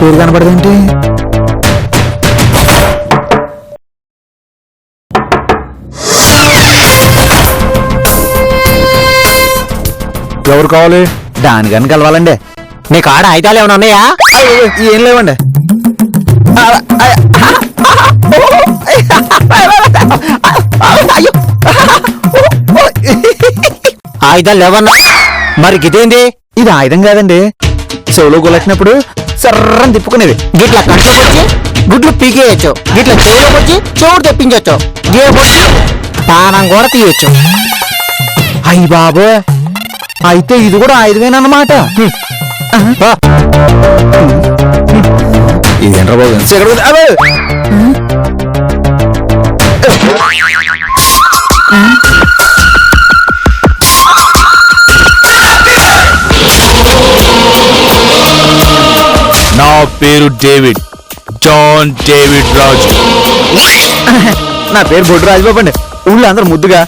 పేరు కనపడదేంటి? ఎవరు కావాలి? దానికని కలవాలండి. నీ కాడ ఆయుధాలు ఏమైనా ఉన్నాయా? ఏం లేవండి. ఆయుధాలు లేవన్నా? మరి గిదేంది? ఇది ఆయుధం కాదండి, చెవులో గులెట్టినప్పుడు సర్రని తిప్పుకునేది. గిట్ల కంట్లోకి వచ్చి గుడ్లు పీకేయచ్చు, గిట్ల చెవులోకి వచ్చి చెవుడు తెప్పించవచ్చు, గేపొచ్చి పానం కూడా తీయచ్చు. అయ్యి బాబు, అయితే ఇది కూడా ఆయుధమేనన్నమాట. ఇదేంట్రా బాబు? నా పేరు డేవిడ్, జాన్ డేవిడ్ రాజు. నా పేరు బొడ్డు రాజబాబు అండి. ఊళ్ళో అందరూ ముద్దుగా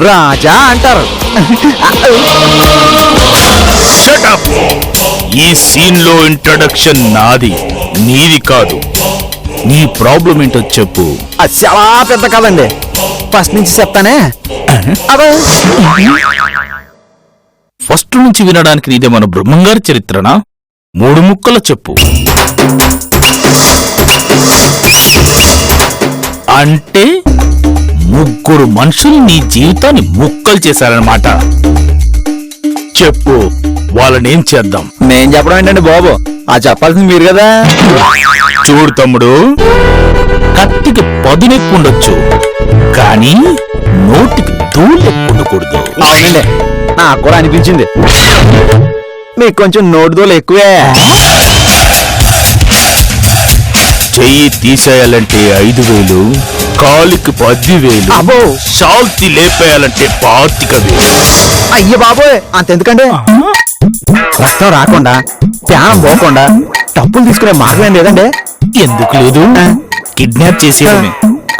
రాజా అంటారు. Shut up! ఈ సీన్ లో ఇంట్రడక్షన్ నాది, నీది కాదు. నీ ప్రాబ్లం ఏంటో చెప్పు. అది చాలా పెద్ద కదండి, ఫస్ట్ నుంచి చెప్తానే. ఫస్ట్ నుంచి వినడానికి నీదే మన బ్రహ్మంగారి చరిత్రనా? 3 ముక్కల చెప్పు. అంటే 3 మనుషులు నీ జీవితాన్ని ముక్కలు చేశారన్నమాట. చెప్పు, వాళ్ళనేం చేద్దాం? నేను చెప్పడం ఏంటండి బాబు, ఆ చెప్పాల్సింది మీరు కదా. చూడు తమ్ముడు, కత్తికి పదునెక్కు ఉండొచ్చు, కానీ నోటికి ధూళెక్కు ఉండకూడదు. అవునండి, నాకు కూడా అనిపించింది. మీకు కొంచెం నోటిదోలు ఎక్కువే. చెయ్యి తీసేయాలంటే 5,000, కాలికి 10,000, అబ్బో, షాల్తి లేపేయాలంటే 25,000. అయ్య బాబోయ్, అంతెందుకండి? రక్తం రాకుండా, ప్యానం పోకుండా డబ్బులు తీసుకునే మార్గం ఏం లేదండి? ఎందుకు లేదు? కిడ్నాప్ చేసేయడమే,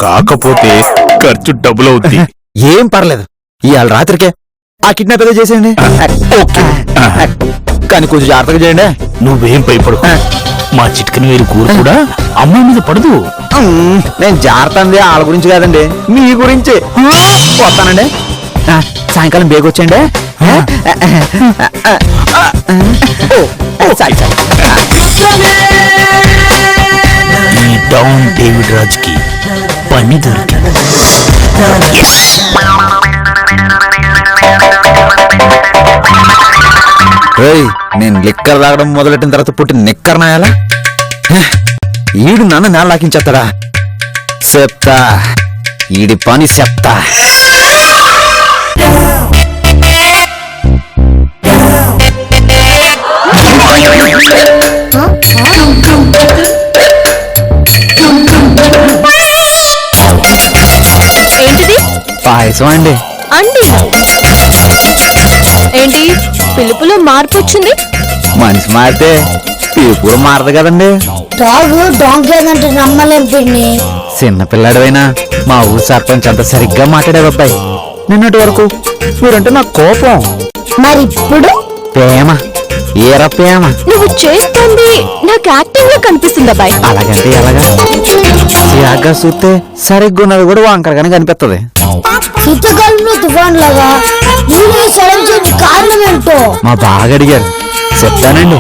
కాకపోతే ఖర్చు డబుల్ అవుతుంది. ఏం పర్లేదు, ఇవాళ రాత్రికే ఆ కిడ్నాప్ ఏదో చేసేయండి. ఓకే, కానీ కొంచెం జాగ్రత్తగా చేయండి. నువ్వేం భయపడకు. మా చిట్కని వేరు కూర కూడా అమ్మాయి మీద పడదు. నేను జాగ్రత్త అంది వాళ్ళ గురించి కాదండి, మీ గురించి. వస్తానండి, సాయంకాలం బేగొచ్చండి. ఈ డౌన్ డేవిడ్ రాజ్కి పని దొరికింది. నేను లిక్కర్ తాగడం మొదలెట్టిన తర్వాత పుట్టిన నిక్కర్ నాయాలా? ఈడు నన్ను నేల లాకించేస్తాడా? చెప్తా, ఈడి పని చెప్తా. ఏంటిది? పాయసం అండి. అండి ఏంటి పిలుపులో మార్పు వచ్చింది? మనిషి మారితే పిలుపు మారదు కదండి. డాంకేదంటే నమ్మలేం పిన్ని. చిన్న పిల్లాడివైనా మా ఊరు సర్పంచ్ అంత సరిగ్గా మాట్లాడే అబ్బాయి. నిన్నటి వరకు మీరంటే నాకు కోపం, మరి ఇప్పుడు ప్రేమ, ఏర ప్రేమ. నువ్వు చేస్తుంది నాకు యాక్టింగ్ లో కనిపిస్తుంది అబ్బాయి. అలాగంటే ఎలాగా? యాగా చూస్తే సరిగ్గా ఉన్నది కూడా వంకరగానే కనిపిస్తుంది. శీతాకాలంలో తుఫాన్ లాగా సడన్ చేంజ్ కారణం ఏంటో మా బాగా అడిగారు, చెప్తానండి.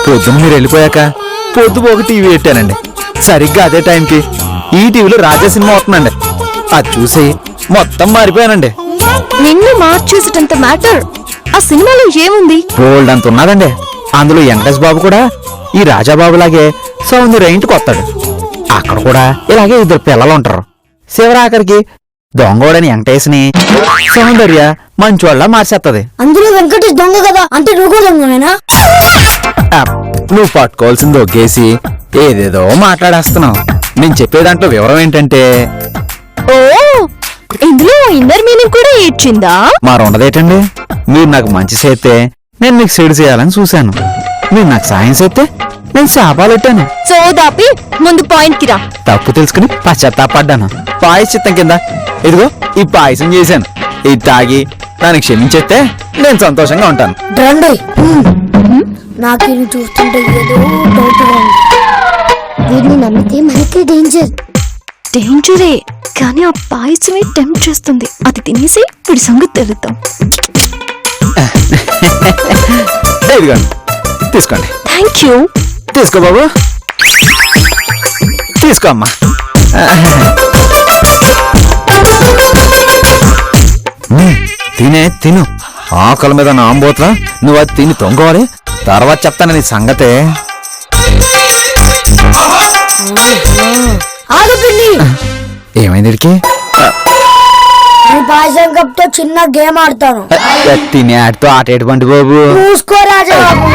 పొద్దున మీరు వెళ్ళిపోయాక పొద్దుపోక టీవీ పెట్టానండి. సరిగ్గా అదే టైంకి ఈ టీవీలో రాజా సినిమా వస్తుందండి. అది చూసి మొత్తం మారిపోయానండి. నిన్ను మార్చేసేటంత మ్యాటర్ ఆ సినిమాలో ఏముంది? బోల్డ్ అంత ఉన్నదండి. అందులో వెంకటేష్ బాబు కూడా ఈ రాజాబాబు లాగే సౌందర్య ఇంటికి వస్తాడు. అక్కడ కూడా ఇలాగే 2 పిల్లలు ఉంటారు. శివరాఖరికి దొంగోడని వెంకటేష్ని సౌందర్య మంచోళ్ళ మార్చేస్తుంది. అందులో వెంకటేష్ దొంగ కదా, అంటే నువ్వు కూడా దొంగనేనా? నువ్వు పట్టుకోవాల్సింది ఒగ్గేసి ఏదేదో మాట్లాడేస్తున్నావు. నేను చెప్పే దాంట్లో వివరం ఏంటంటే, ఓ ఇందులో ఇన్నర్ మీనింగ్ కూడా ఇచ్చిందా? మారుండదేటండి. మీరు నాకు మంచి చేస్తే నేను మీకు చెడు చేయాలని చూశాను. మీరు నాకు సాయం చేస్తే నేను శాపాలు పెట్టాను. సోదాపి ముందు పాయింట్ కి రా. తప్పు తెలుసుకుని పశ్చాత్తాపడ్డాను. పాయశ్చిత్తం కింద ఇదిగో ఈ పాయసం చేశాను. ఇది తాగి దాన్ని క్షమించేస్తే నేను సంతోషంగా ఉంటాను. రండి. నాకు ఇది చూస్తుంటే ఏదో డౌట్ వీడిని నమ్మితే మనకే డేంజర్. డేంజరే కానీ ఆ పాయసమే టెంప్ట్ చేస్తుంది. అది తినేసి వీడి సంగతి తెలుద్దాం. ఇదిగోండి తీసుకోండి. Thank you. తీసుకో బాబు, తీసుకో అమ్మా. తినే తిను, ఆకలి మీద నాంబోతున్నా. నువ్వు అది తిని తొంగవాలి, తర్వాత చెప్తాను నీ సంగతే. ఆగు పిన్ని, ఏమైంది వీడికి? నేను పాయసం కప్తో చిన్న గేమ్ ఆడతాను. తినే ఆడితో ఆట ఏడుకోండి బాబు. చూసుకో రాజా బాబు.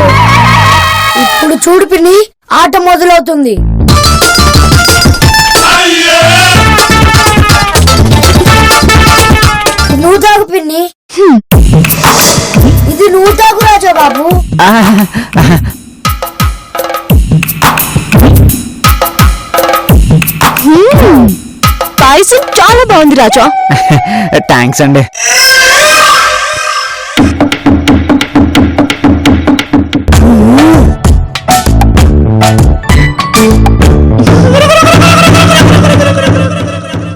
ఇప్పుడు చూడు పిన్ని, ఆట మొదలవుతుంది. నువ్వు తాగు పిన్ని. ఇది నువ్వు తాగు రాజా బాబు. పాయసం చాలా బాగుంది రాజా. థ్యాంక్స్ అండి.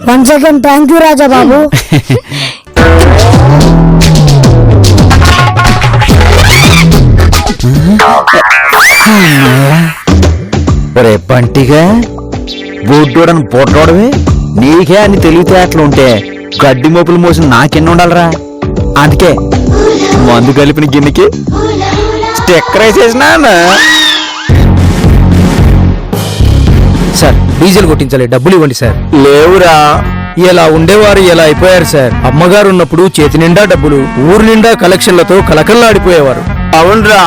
వన్ సెకండ్, థ్యాంక్ యూ రాజా బాబు. రే బంటిగా, బొడ్డోడని పొట్టోడవి, నీకే అన్ని తెలివితేటలు ఉంటే గడ్డి మోపులు మోసిన నాకెన్ని ఉండాలరా. అందుకే మందు కలిపిన గిన్నెకి స్టిక్కర్ వేసేసినా. సార్ డీజిల్ కొట్టించాలి, డబ్బులు ఇవ్వండి సార్. లేవురా. ఇలా ఉండేవారు ఎలా అయిపోయారు సార్. అమ్మగారు ఉన్నప్పుడు చేతి నిండా డబ్బులు, ఊరు నిండా కలెక్షన్లతో కలకల్లాడిపోయేవారు. అవునరా,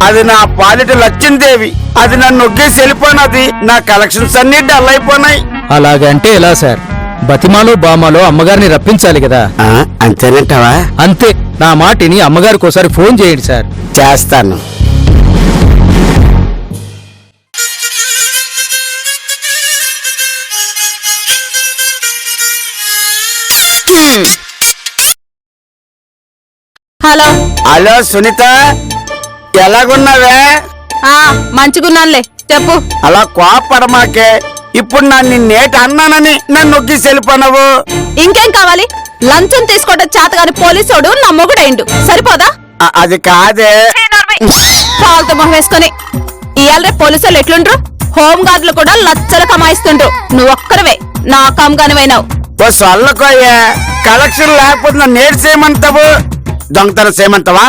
అది నా పాలిట లక్ష్మీదేవి. అది నన్ను నొక్కేసి వెళ్ళిపోయినది. నా కలెక్షన్స్ అన్ని డల్ అయిపోయినాయి. అలాగంటే ఎలా సార్? బతిమాలో బామాలో అమ్మగారిని రప్పించాలి కదా. అంతేనంటావా? అంతే. నా మాటిని అమ్మగారికి ఒకసారి ఫోన్ చేయండి సార్. చేస్తాను. హలో హలో సునీత, ఎలాగున్నావే? మంచిగున్నానులే, చెప్పు. అలా కోపడమాకే. ఇప్పుడు నన్ను నేటి అన్నానని నన్ను నొక్కేసి వెళ్ళిపోయినావు. ఇంకేం కావాలి? లంచం తీసుకోవడం చేతగాని పోలీసోడు నా మొగుడైండు, సరిపోదా? అది కాదే. కాలుతో మొహం వేసుకొని ఇవాళ రేపు పోలీసులు ఎట్లుండ్రు? హోం గార్డులు కూడా లచ్చలు కమాయిస్తుండ్రు. నువ్వు ఒక్కరవే నా కామ్గానివైనావు. ఓ సొల్లకోయ్యా, కలెక్షన్ లేకపోతే నన్ను నేడు చేయమంటావు, దొంగతనం చేయమంటావా?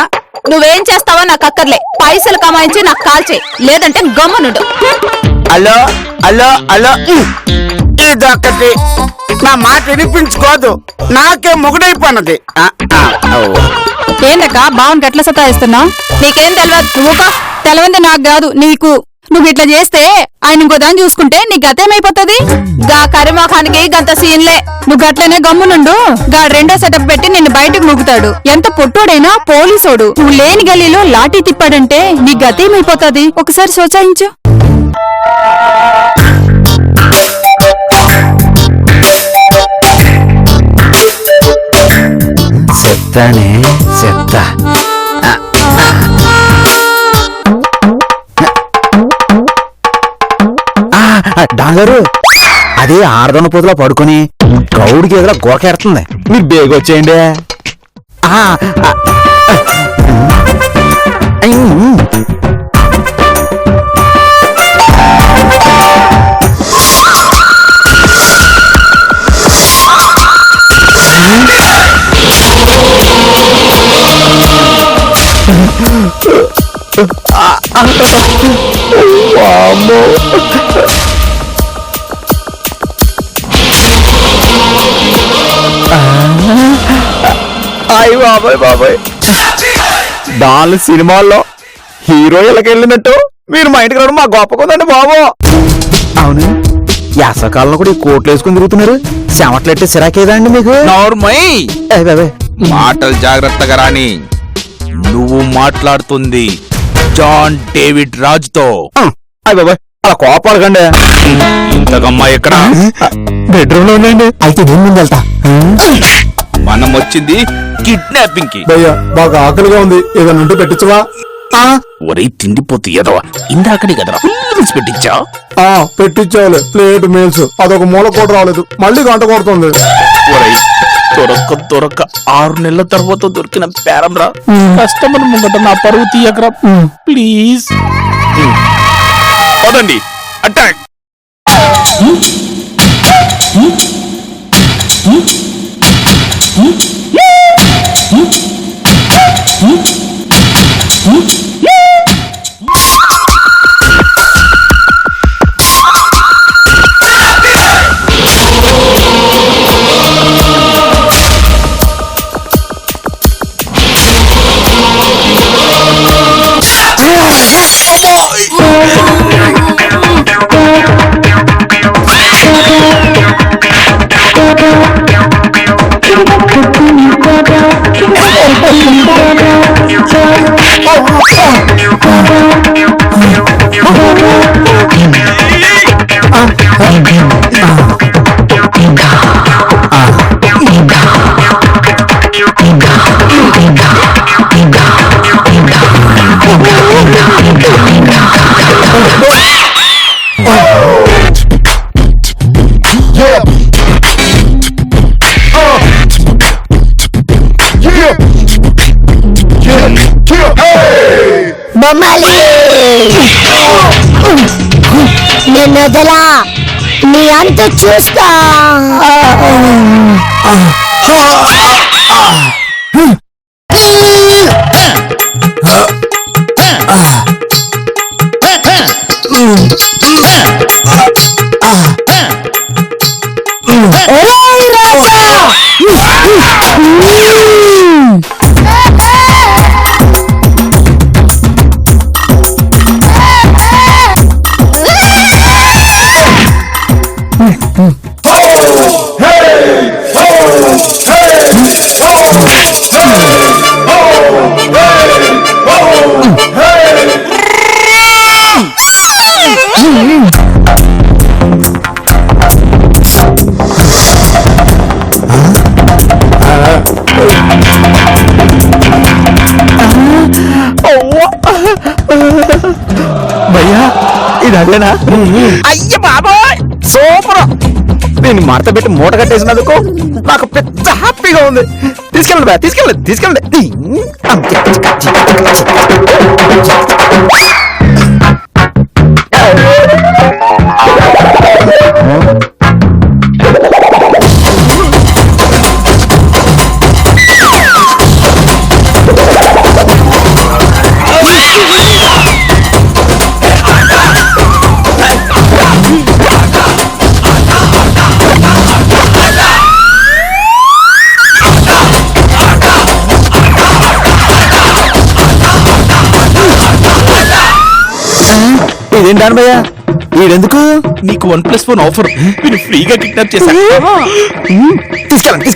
నువ్వేం చేస్తావో నాకు అక్కర్లే. పైసలు కమాయించి నాకు కాల్ చేయి, లేదంటే గమ్మునుండు. హలో హలో హలో, ఇదొక్కటి నా మాట వినిపించుకోదు. నాకే మొగుడైపోయినది. ఏందక్క బావన్ గట్ల సతాయిస్తున్నావు? నీకేం తెలియదు. నువ్వుకో. తెలవంది నాకు కాదు నీకు. నువ్వు ఇట్లా చేస్తే ఆయన ఇంకో దాన్ని చూసుకుంటే నీ గతేమైపోతుంది? గా కరిమోఖానికి గంత సీన్లే. నువ్వు గట్లనే గమ్మునుండు. గా రెండో సెటప్ పెట్టి నిన్ను బయటకు నూగుతాడు. ఎంత పొట్టోడైనా పోలీసోడు. నువ్వు లేని గల్లీలో లాఠీ తిప్పాడంటే నీ గతేమైపోతుంది? ఒకసారి సోచాయించు. చెప్తానే చెప్తా. డాంగారు, అదే ఆరుదొన్న పొదలో పడుకొని గౌడికి ఎదురా గోకెడుతుంది. మీరు బేగ వచ్చేయండి. అయ్య బాబాయ్ బాబాయ్, దాని సినిమాల్లో హీరోయిన్లకి వెళ్ళినట్టు మీరు మా ఇంటికి రావడం మా గొప్ప కదండి బాబు. అవును, యాసకాలంలో కూడా ఈ కోట్లు వేసుకుని తిరుగుతున్నారు. చెమట్లెట్టే సిరాకేదా అండి మీకు? నార్మై, బాబాయ్ మాటలు జాగ్రత్తగా రాని. నువ్వు మాట్లాడుతుంది జాన్ డేవిడ్ రాజ్తో. అయ్య బాబాయ్ అలా కోపాడకండి. ఇంతకమ్మా ఎక్కడ? బెడ్రూమ్ లో ఉందండి. అయితే నేను ముందు వెళ్తా. మనం వచ్చింది కిడ్నాపింగ్ కి. భయ్యా బాగా ఆకలిగా ఉంది, ఏదైనా ఉంటే పెట్టించవా? ఒరే తిండిపోతు ఎదవా ఇందాకనే కదరా ఫుల్ పెట్టించా పెట్టించావులే ప్లేట్ మీల్స్ అదొక మూల కూడా రాలేదు మళ్ళీ గంట కొడుతుంది. ఒరే దొరక్క 6 నెలల తర్వాత దొరికిన పేరం రా కస్టమర్ ముంగట నా పరువు తీయకరా ప్లీజ్. పదండి అటాక్. బొమ్మాలి నేను వదలా నీ అంత చూస్తా. భయ్యా ఇది అదేనా? అయ్య బాబాయ్ సూపర్. నేను మడత పెట్టి మూట కట్టేసినందుకు నాకు పెద్ద హ్యాపీగా ఉంది. తీసుకెళ్ళండి బా తీసుకెళ్ళండి. ఇదేంటి భయ్యా ఈడెందుకు? నీకు 1+1 ఆఫర్ మీరు ఫ్రీగా కిడ్నాప్ చేశా. తీసుకెళ్ళండి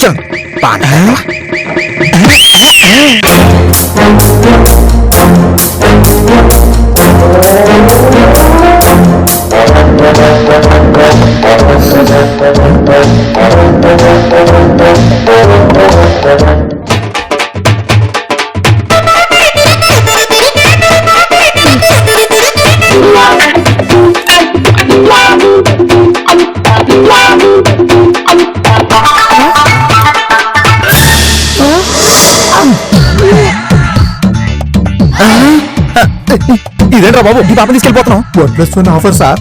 ఇదేంట్రా బాబు ఈ పాప తీసుకెళ్ళిపోతున్నాం? 1+1 ఆఫర్ సార్.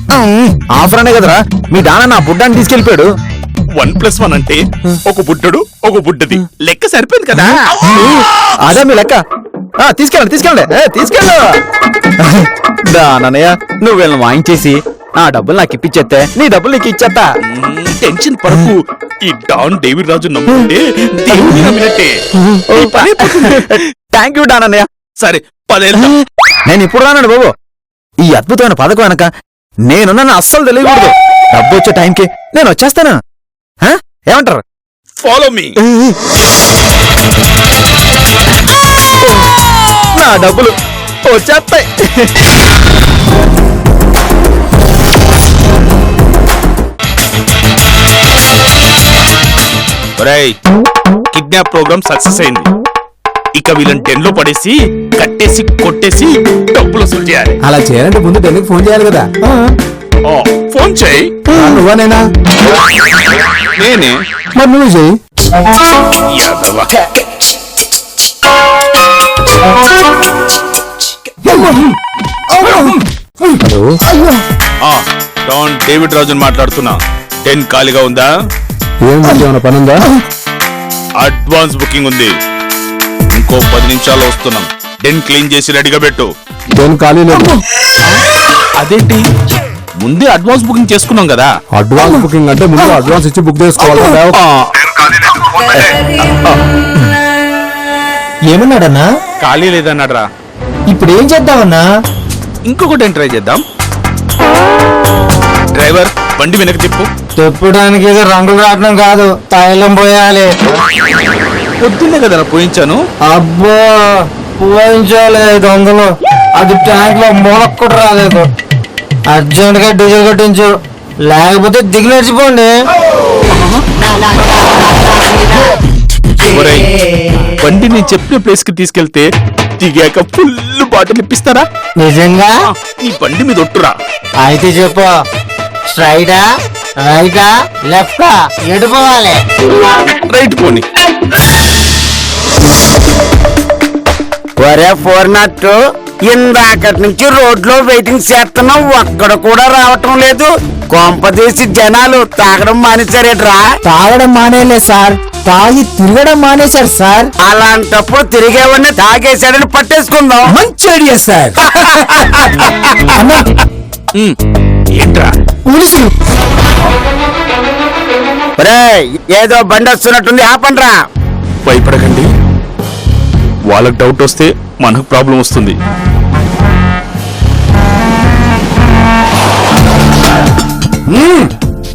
ఆఫర్ అనే కదరా మీ డానా నా బుడ్డాన్ని తీసుకెళ్ళిపోయాడు. 1+1 అంటే ఒక బుడ్డడు ఒక బుడ్డది లెక్క సరిపోయింది కదా. అదే మీ లెక్క. తీసుకెళ్ళండి దానయ్య నువ్వు వీళ్ళని వాయించేసి నా డబ్బులు నాకు ఇప్పించేస్తే నీ డబ్బులు నీకు ఇచ్చేస్తా. టెన్షన్ పడకు. ఈ డాన్ డేవిడ్ రాజు నమ్ముకుంటే దేవుని నమ్మినట్టే. Thank you డానయ్య. సరే 10 నేను ఇప్పుడు రానండి బాబు. ఈ అద్భుతమైన పథకం వెనక నేనున్నాను అస్సలు తెలియకూడదు. డబ్బు వచ్చే టైంకి నేను వచ్చేస్తాను. ఏమంటారు? Follow me. నా డబ్బులు వచ్చేస్తాయి. కిడ్నాప్ ప్రోగ్రామ్ సక్సెస్ అయింది. ఇక వీళ్ళని 10 లో పడేసి కట్టేసి కొట్టేసి డబ్బులు వసూలు చేయాలి. అలా చేయాలంటే ముందు డెన్నికి ఫోన్ చేయాలి కదా. ఆ, ఫోన్ చేయి. నువ్వనేనా? నేనే. మరి నువ్వు చెయ్యి. యాదవ. ఆ, డాన్ డేవిడ్ రాజుని మాట్లాడుతున్నా. 10 ఖాళీగా ఉందా? ఏమన్నా పని ఉందా? అడ్వాన్స్ బుకింగ్ ఉంది. ఇంకో 10 నిమిషాల్లో వస్తున్నాం. 10 క్లీన్ చేసి రెడీగా పెట్టు. డెన్ ఖాళీ లేదు. అదేంటి, ముందే అడ్వాన్స్ బుకింగ్ చేసుకున్నాం కదా. అడ్వాన్స్ బుకింగ్ అంటే ముందు అడ్వాన్స్ ఇచ్చి బుక్ చేసుకోవాలి కదా. ఏమన్నాడన్నా? ఖాళీ లేదన్నాడ్రా. ఇప్పుడు ఏం చేద్దామన్నా? ఇంకొకటి ట్రై చేద్దాం. డ్రైవర్, బండి వెనక్కి తిప్పు. చెప్పడానికి ఏదో రంగులు రావడం కాదు, తైలం పోయాలి. పొద్దున్నే కదా పోయించాను. అబ్బో పోయించాలి 500. అది ట్యాంక్ లో మూలకు కూడా రాలేదు. అర్జెంట్ గా డీజిల్ కట్టించు, లేకపోతే దిగి నడిచిపోండి. ఒరేయ్, బండి నేను చెప్పిన ప్లేస్ కి తీసుకెళ్తే దిగాక ఫుల్ బాటిల్ ఇప్పిస్తారా? నిజంగా? ఈ బండి మీద ఒట్టురా. అయితే చెప్పు, స్ట్రైటా రైటా లెఫ్టా ఎటు పోవాలి? రైట్ పోని. ఒరే 402, ఇందాకటి నుంచి రోడ్లో వెయిటింగ్ చేస్తున్నాం, ఒక్కడ కూడా రావటం లేదు. కొంపదీసి జనాలు తాగడం మానేశారేట్రా? తాగడం మానేలే సార్, తాగి తిరగడం మానేశారు సార్. అలాంటప్పుడు తిరిగేవాడిని తాగేశాడని పట్టేసుకుందాం. మంచి ఐడియా సార్. ఏంట్రా? పోలీసులు. ఒరేయ్, ఏదో బండి వస్తున్నట్టుంది, ఆపండ్రా. భయపడకండి, వాళ్ళకి డౌట్ వస్తే మనకు ప్రాబ్లం వస్తుంది.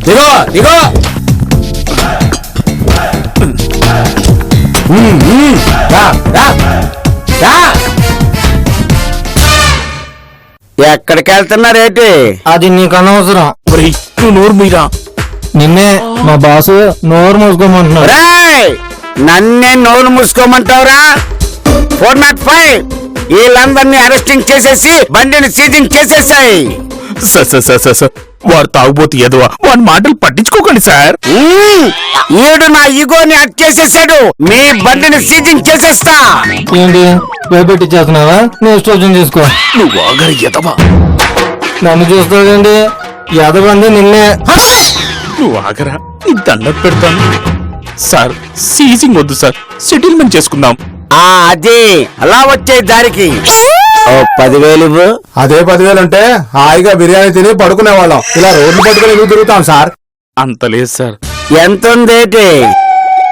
దిగో దిగో. ఎక్కడికి వెళ్తున్నారేటి? అది నీకు అనవసరం. ఒరేయ్, నువ్వు నోరు మీరా. నిన్నే మా బాసు నోరు మూసుకోమంటున్నారు. ఒరేయ్, నన్నే నోరు మూసుకోమంటావురా? 405, వీళ్ళందరినీ అరెస్టింగ్ చేసేసి బండిని సీజింగ్ చేసేసాయి. సార్, వాడు తాగుబోతు ఎదవా, వాడి మాటలు పట్టించుకోకండి సార్. ఈడు నా ఈగోని అట్ చేసేసాడు. మీ బండిని సీజింగ్ చేసేస్తా. ఏంటి భయపెట్టి చేస్తున్నావా? నీ ఇష్టం చేసుకో. నువ్వు ఆగరి ఎదవా. నన్ను చూస్తాడండి, ఎదబంది నిన్నే. నువ్వు ఆగరా, నీ దండం పెడతాను. సార్, సీజింగ్ వద్దు సార్, సెటిల్మెంట్ చేసుకుందాం. అది అలా వచ్చే దారికి ఓ 10,000 ఇవ్వు. అదే 10,000 అంటే హాయిగా బిర్యానీ తిని పడుకునే వాళ్ళం. ఇలా రోడ్లు పట్టుకుని ఎందుకు తిరుగుతాం సార్? అంత లేదు సార్. ఎంత ఉందేటి?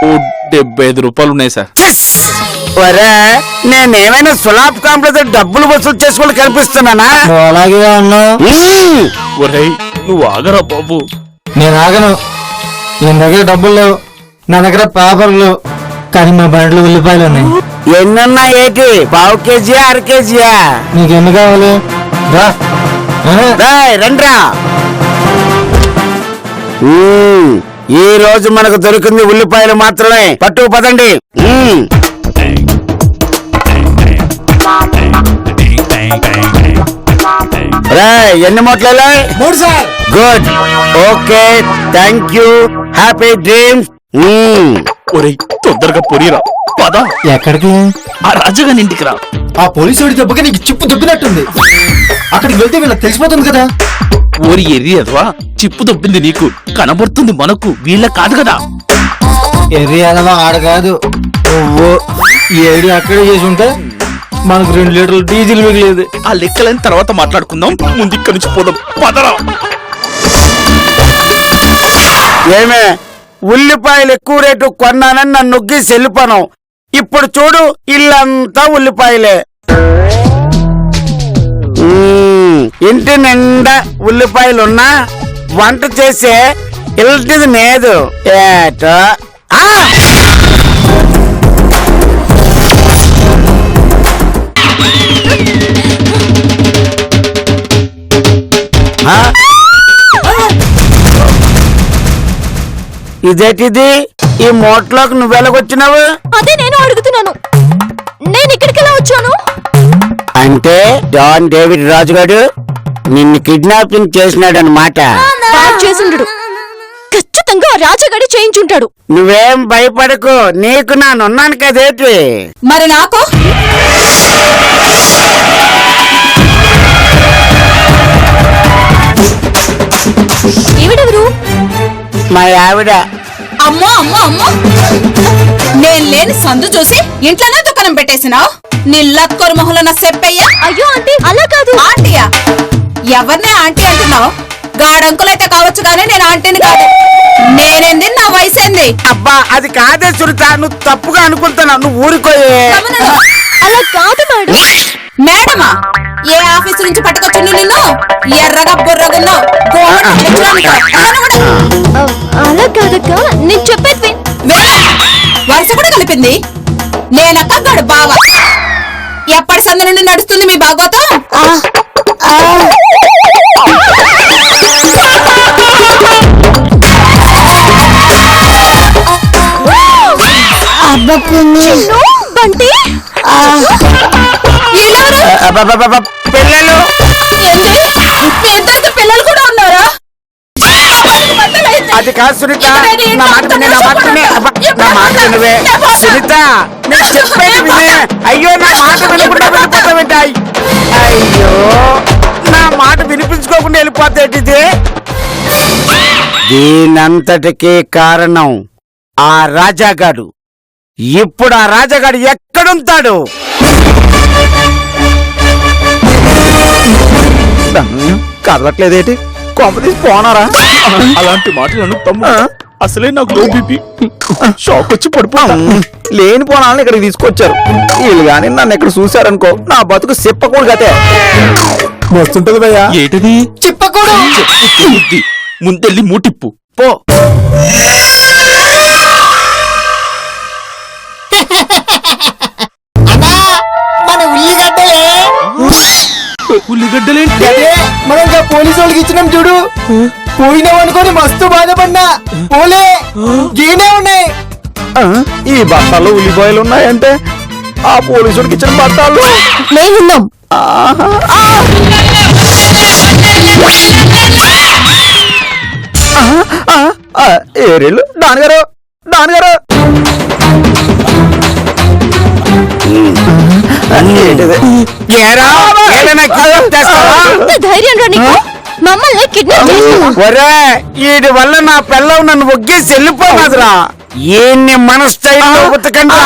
ఓ 75 రూపాయలు ఉన్నాయి సార్. ఒరే, నేనేమైనా సులాబ్ కాంప్లెక్స్ డబ్బులు వసూలు చేసుకోవాలి కనిపిస్తున్నానా? నువ్వు అలాగే అన్నావు. ఒరేయ్, నువ్వు ఆగరా బాబు. నేను ఆగను. నీ దగ్గర డబ్బులు లేవు, నా దగ్గర పేపర్లు లేవు, కానీ మా బండ్లు ఉల్లిపాయలు ఉన్నాయి. ఎన్నున్నా ఏటి? పావు కేజీయా, అర కేజీయా? నీకెన్ని కావాలి? రా. రేయ్, రండ్రా. ఈ రోజు మనకు దొరికింది ఉల్లిపాయలు మాత్రమే. పట్టు పదండి. ఎన్ని మూటలే? 3 sir. Good, okay, thank you, happy dreams. ఒరేయ్, తొందరగా పొరిరా, పద. ఎక్కడికి? ఆ రాజుగారి ఇంటికి రా. ఆ పోలీసు దెబ్బకి నీకు చిప్పు దొబ్బినట్టుంది. అక్కడికి వెళ్తే వీళ్ళకి తెలిసిపోతుంది కదా. ఓరి ఎర్రి అదవా, చిప్పు దొబ్బింది నీకు, కనబడుతుంది మనకు, వీళ్ళ కాదు కదా. ఎర్రి అదవా ఆడ కాదు నువ్వు. ఈ ఐడియా అక్కడే చేసి ఉంటే మనకు 2 లీటర్లు డీజిల్ మిగిలేదు. ఆ లెక్కలైన తర్వాత మాట్లాడుకుందాం, ముందు ఇక్కడి నుంచి పోదాం, పదరా. ఏమే, ఉల్లిపాయలు ఎక్కువ రేటు కొన్నానని నన్ను నొగ్గి సెల్లిపోను. ఇప్పుడు చూడు, ఇల్లంతా ఉల్లిపాయలే. ఇంటి నిండా ఉల్లిపాయలున్నా వంట చేసే ఇల్టిది లేదు. ఏటో ఇదేటిది? ఈ మోట్లోకి నువ్వెలాగొచ్చినావు? అదే నేను అడుగుతున్నాను. నేను ఇక్కడికి ఎలా వచ్చాను? అంటే డాన్ డేవిడ్ రాజుగాడు నిన్ను కిడ్నాపింగ్ చేసినాడన్నమాట. పాడు చేసుండడు. ఖచ్చితంగా ఆ రాజాగాడి చేయించుంటాడు. నువ్వేం భయపడకు, నీకు నానున్నాను కదేటి. మరి నాకు ఈవిడెవరు? మా ఆవిడ. అమ్మో అమ్మో అమ్మో, నేను లేని సందు చూసి ఇంట్లోనే దుకాణం పెట్టేసినావు. నీ లక్కోరు మొహంలో నా చెప్పయ్యా. అయ్యో ఆంటీ, అలా కాదు. ఆంటీయా? ఎవరినే ఆంటీ అంటున్నావు? గాడంకులైతే కావచ్చు గానీ నేను ఆంటీని కాదు. నేనేంది, నా వయసేంది? అబ్బా అది కాదే సునీత, నువ్వు తప్పుగా అనుకుంటున్నావు. నువ్వు ఊరుకోయే. గమనను. అలా కాదు మేడం. మేడమా? ఏ ఆఫీసు నుంచి పట్టుకొచ్చిండు నిన్ను? ఎర్రగా బుర్రగున్నావు. అలా కాదక్క, నేను చెప్పేది వరుస కూడా కలిపింది. నేనక్కడు బావ. ఎప్పటి సందు నుండి నడుస్తుంది మీ బాగోతం? అబ్బా పిన్ని బంటి. అబ్బబ్బబ్బబ్బ, పిల్లలు. మీ ఇద్దరికి పిల్లలు కూడా ఉన్నారా? అది కాదు సునీత, నా మాట వినే, నా మాట వినే. అబ్బా, నా మాట వినవే సునీత, నేను చెప్పేది వినే. అయ్యో నా మాట వినకుండా వెళ్ళిపోతావేంటి? అయ్యో నా మాట వినిపించుకోకుండా వెళ్ళిపోతాేటిది. దీనంతటికీ కారణం ఆ రాజాగాడు. ఇప్పుడు ఆ రాజాగాడు ఎక్కడుంటాడు? కదలట్లేదేటి? కొంప తీసి పోనారా? అలాంటి మాటలను తమ్ముడు అసలే నాకు లో బీపీ. షాక్ వచ్చి పడిపోతా. లేని పోనాలని ఇక్కడికి తీసుకొచ్చారు. వీళ్ళు గాని నన్ను ఇక్కడ చూశారనుకో, నా బతుకు చెప్పకూడదు గతే. మస్తుంటది భయ్యా. ఏటది? చెప్పకూడదు. ముందెళ్ళి మూటిప్పు పో. మన ఉల్లిగడ్డలే. ఉల్లిగడ్డలేంటి? మనం ఇంకా పోలీసు వాళ్ళకి ఇచ్చినాం చూడు. పోయినాం అనుకోని మస్తు బాధపడినా. పోలే గీనే ఉన్నాయి. ఈ బత్తాల్లో ఉల్లిపాయలు ఉన్నాయంటే ఆ పోలీసుడికి ఇచ్చిన బత్తాలు మేమున్నాం. ఏరేళ్ళు నాన్నగారు, నాన్నగారు. ఏరా, ఏమైనా కిడ్నాప్ చేస్తావా? ఎంత ధైర్యం రా నీకు? మమ్మల్ని కిడ్నాప్ చేస్తావా? ఒరే, వీడి వల్ల నా పిల్లలు నన్ను ఒగ్గేసి వెళ్ళిపోనాదురా. ఈయన్ని మన స్టైల్లో ఉతకండి.